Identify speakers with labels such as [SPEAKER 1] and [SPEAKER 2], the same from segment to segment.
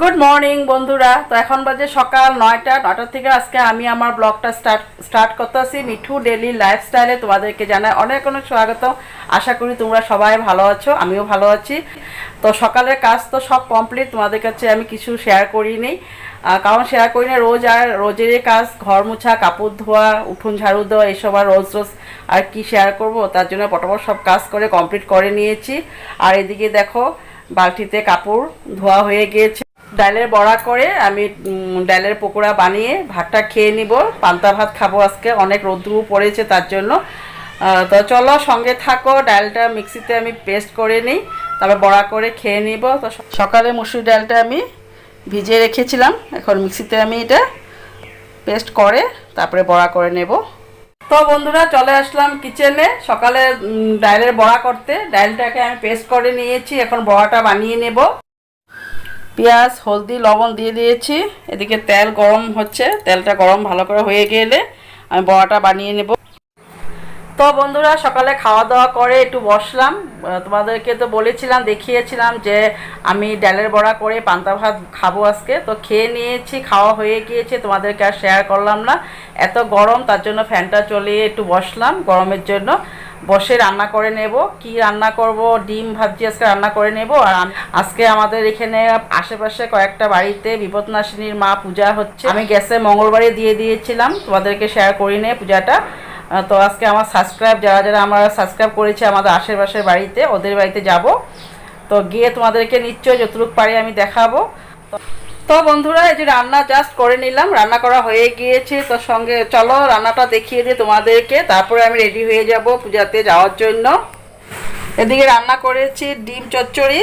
[SPEAKER 1] Good morning বন্ধুরা। তো এখন বাজে সকাল 9টা থেকে আজকে আমি আমার ব্লগটা স্টার্ট করতেছি মিঠু ডেলি লাইফস্টাইলে। তোমাদেরকে জানাই অনেক অনেক স্বাগত। আশা করি তোমরা সবাই ভালো আছো, আমিও ভালো আছি। তো সকালের কাজ তো সব কমপ্লিট, তোমাদের কাছে আমি কিছু শেয়ার করিনি, কারণ শেয়ার করি না রোজেরই কাজ, ঘর মোছা, কাপড় ধোয়া, উঠোন ঝাড়ু দেওয়া, এইসব আর রোজ আর কি শেয়ার করব। তার জন্য পটাপট সব কাজ করে কমপ্লিট করে নিয়েছি। আর এদিকে দেখো বালতিতে কাপড় ধোয়া হয়ে গিয়েছে। ডালের বড়া করে আমি ডালের পকোড়া বানিয়ে ভাতটা খেয়ে নিব। পান্তা ভাত খাবো আজকে, অনেক রোদ্রু পড়েছে তার জন্য। তো চলো সঙ্গে থাকো। ডালটা মিক্সিতে আমি পেস্ট করে নিই, তারপর বড়া করে খেয়ে নিব। তো সকালে মুসুর ডালটা আমি ভিজিয়ে রেখেছিলাম, এখন মিক্সিতে আমি এটা পেস্ট করে তারপরে বড়া করে নেব। তো বন্ধুরা চলে আসলাম কিচেনে সকালে ডালের বড়া করতে। ডালটাকে আমি পেস্ট করে নিয়েছি, এখন বড়াটা বানিয়ে নেব। পেঁয়াজ, হলদি, লবণ দিয়ে দিয়েছি। এদিকে তেল গরম হচ্ছে, তেলটা গরম ভালো করে হয়ে গেলে আমি বড়াটা বানিয়ে নেব। তো বন্ধুরা সকালে খাওয়া দাওয়া করে একটু বসলাম। তোমাদেরকে তো বলেছিলাম, দেখিয়েছিলাম যে আমি ডালের বড়া করে পান্তা ভাত খাবো আজকে। তো খেয়ে নিয়েছি, খাওয়া হয়ে গিয়েছে, তোমাদেরকে আর শেয়ার করলাম না, এত গরম। তার জন্য ফ্যানটা চলিয়ে একটু বসলাম গরমের জন্য। বসে রান্না করে নেব। কি রান্না করব, ডিম ভাবছি আজকে রান্না করে নেব। আর আজকে আমাদের এখানে আশেপাশে কয়েকটা বাড়িতে বিপদনাশিনীর মা পূজা হচ্ছে। আমি গ্যাসে মঙ্গলবারে দিয়ে দিয়েছিলাম, তোমাদেরকে শেয়ার করি নে পূজাটা। তো আজকে আমার যারা আমার সাবস্ক্রাইব করেছে আমাদের আশেপাশের বাড়িতে, ওদের বাড়িতে যাব। তো গিয়ে তোমাদেরকে নিশ্চয়ই যতটুকু পারি আমি দেখাবো। তো বন্ধুরা এই যে রান্না জাস্ট করে নিলাম, রান্না করা হয়ে গিয়েছে। তো সঙ্গে চলো রান্নাটা দেখিয়ে দিই তোমাদেরকে, তারপরে আমি রেডি হয়ে যাব পূজাতে যাওয়ার জন্য। এদিকে রান্না করেছি ডিম চচ্চড়ি,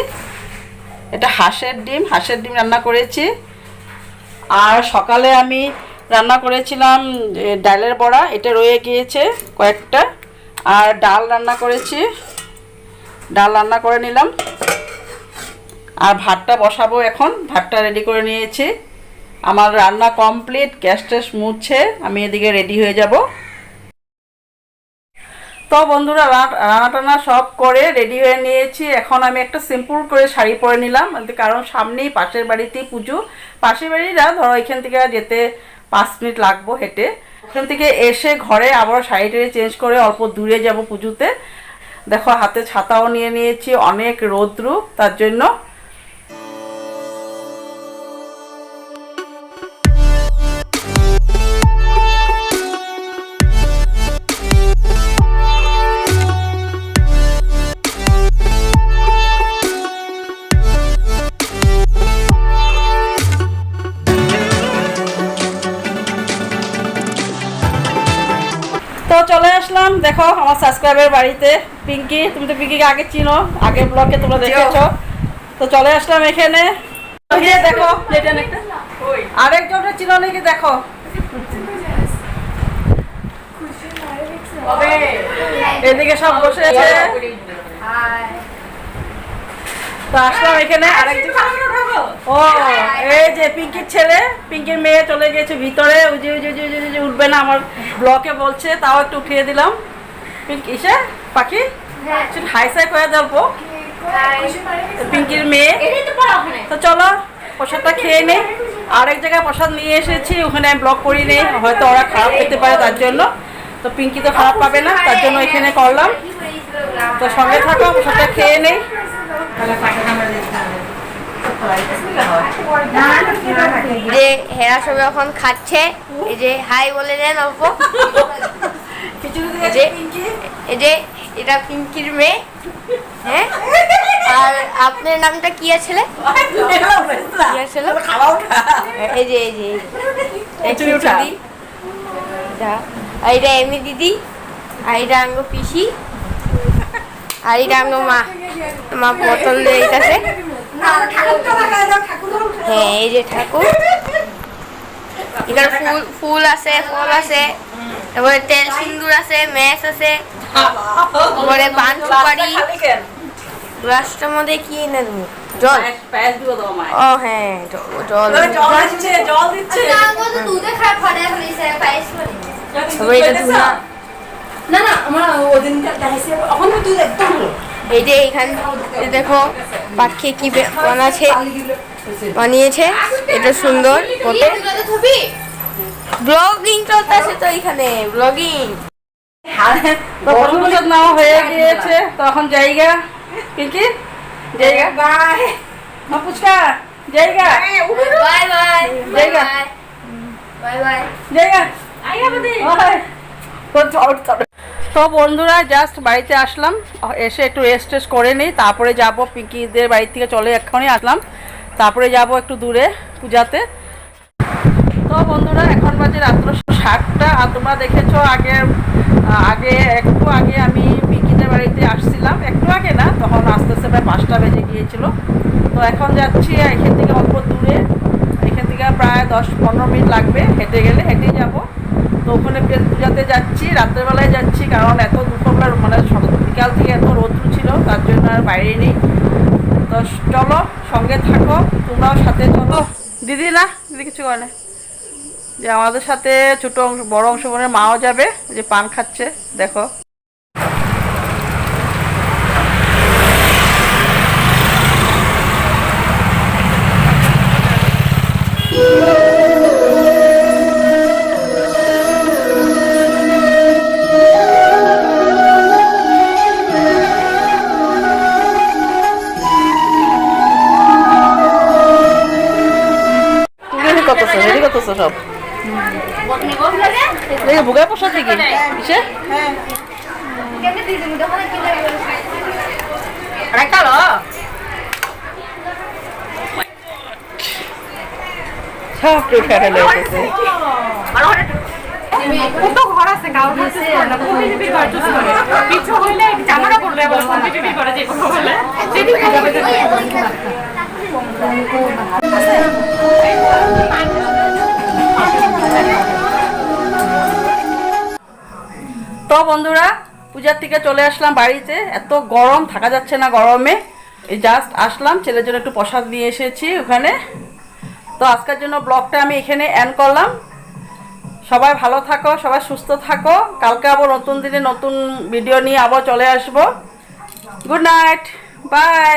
[SPEAKER 1] এটা হাঁসের ডিম রান্না করেছি। আর সকালে আমি রান্না করেছিলাম ডালের বড়া, এটা রয়ে গিয়েছে কয়েকটা। আর ডাল রান্না করেছি, ডাল রান্না করে নিলাম। আর ভাতটা বসাবো এখন, ভাতটা রেডি করে নিয়েছি। আমার রান্না কমপ্লিট, গ্যাস ট্যাস মুছে আমি এদিকে রেডি হয়ে যাব। তো বন্ধুরা রান্না টান্না সব করে রেডি হয়ে নিয়েছি। এখন আমি একটা সিম্পল করে শাড়ি পরে নিলাম, কারণ সামনেই পাশের বাড়িতেই পুজো। পাশের বাড়িরা ধরো এখান থেকে যেতে 5 মিনিট লাগবো হেঁটে। ওখান থেকে এসে ঘরে আবার শাড়িটা চেঞ্জ করে অল্প দূরে যাব পুজোতে। দেখো হাতে ছাতাও নিয়ে নিয়েছি, অনেক রোদ্রু তার জন্য। তো চলে আসলাম, দেখো আমার সাবস্ক্রাইবার বাড়িতে পিঙ্কি। তুমি তো পিঙ্কিকে আগে চিনো, আগের ব্লগে তোমরা দেখেছো। তো চলে আসলাম এখানে। দেখো আরেকজনের চিনো নাকি, দেখো এদিকে সব বসে আছে। তো আসলাম এখানে আরেকজন। ও এই যে পিঙ্কির ছেলে, পিঙ্কির মেয়ে চলে গেছে ভিতরে। উঠবে না আমার ব্লকে বলছে, তাও একটু উঠিয়ে দিলাম। পিঙ্কি ইসে পাখি হাই সাই করে দেবো, পিঙ্কির মেয়ে। তো চলো প্রসাদটা খেয়ে নেই। আরেক জায়গায় প্রসাদ নিয়ে এসেছি, ওখানে আমি ব্লগ করি নেই, হয়তো ওরা খারাপ পেতে পারে তার জন্য। তো পিঙ্কি তো খারাপ পাবে না, তার জন্য এখানে করলাম। তো সঙ্গে থাকো, প্রসাদটা খেয়ে নেই।
[SPEAKER 2] যে হেরা সবাই এখন খাচ্ছে, এই যে হাই বলে দেন অল্প। এই যে এটা পিঙ্কির মেয়ে। হ্যাঁ, আর আপনার নামটা কি আছে? এই যে দিদি, আর এটা এমনি দিদি, আর এটা আঙ্গ পিসি, আর এটা আঙ্গ মা বোতল দিতেছে। হ্যাঁ এই যে ঠাকুর, এখানে ফুল আছে, ফল আছে, তারপরে তেল সিন্দুর আছে, ম্যাচ আছে, তারপরে পান সুপারি। গ্লাসটার মধ্যে কি এনে দেবো? জল। ও হ্যাঁ জল দিচ্ছে। এই যে এখানে দেখো পাখি কি বানাচ্ছে, বানিয়েছে। এটা সুন্দর করতে। ব্লগিং চলতেছে তো এখানে, ব্লগিং।
[SPEAKER 1] তো প্রসাদ নেওয়া হয়ে গিয়েছে, তখন জায়গা কি কি জায়গা বাই পুচকা জায়গা
[SPEAKER 2] বাই বাই
[SPEAKER 1] জায়গা
[SPEAKER 2] বাই বাই
[SPEAKER 1] জায়গা তো বন্ধুরা জাস্ট বাড়িতে আসলাম, এসে একটু রেস্ট টেস্ট করে নিই, তারপরে যাব পিঙ্কিদের বাড়ি থেকে চলে এক্ষুনি আসলাম, তারপরে যাব একটু দূরে পূজাতে। তো বন্ধুরা এখন বাজে রাত্র 7টা, আর তোমরা দেখেছো আগে একটু আগে আমি পিঙ্কিদের বাড়িতে আসছিলাম, একটু আগে না, তখন আস্তে আস্তে প্রায় 5টা বেজে গিয়েছিল। তো এখন যাচ্ছি এখান থেকে অল্প দূরে, এখান থেকে প্রায় 10-15 মিনিট লাগবে, হেঁটেই যাব। তো ওখানে পূজাতে যাচ্ছি, রাত্রেবেলায় যাচ্ছি, কারণ এত দুপুরবেলা মানে বিকাল থেকে এত রৌদ্র ছিল, তার জন্য আর বাইরে নেই। তো চলো সঙ্গে থাকো, তোমরাও সাথে চলো। দিদি না, দিদি কিছু করে না, যে আমাদের সাথে বড় অংশ বোনের মাও যাবে, যে পান খাচ্ছে দেখো। রেডি করতেছো সব ভোগের প্রসাদ দিকে কিসে সব ফেটে লেগেছে।
[SPEAKER 3] কত ঘর আছে কাউ কাছে না কোটি বিবির ঘর চুজ করে কিছু হইলে জামাটা পড়লে আবার কোটি বিবি করে যে কথা বলে সেটি
[SPEAKER 1] তো বন্ধুরা পূজার থেকে চলে আসলাম বাড়িতে, এত গরম থাকা যাচ্ছে না গরমে, এই জাস্ট আসলাম, ছেলের জন্য একটু প্রসাদ নিয়ে এসেছি ওখানে। তো আজকের জন্য ব্লগটা আমি এখানে এন্ড করলাম। সবাই ভালো থাকো, সবাই সুস্থ থাকো, কালকে আবার নতুন দিনে নতুন ভিডিও নিয়ে আবার চলে আসবো। Good night, by.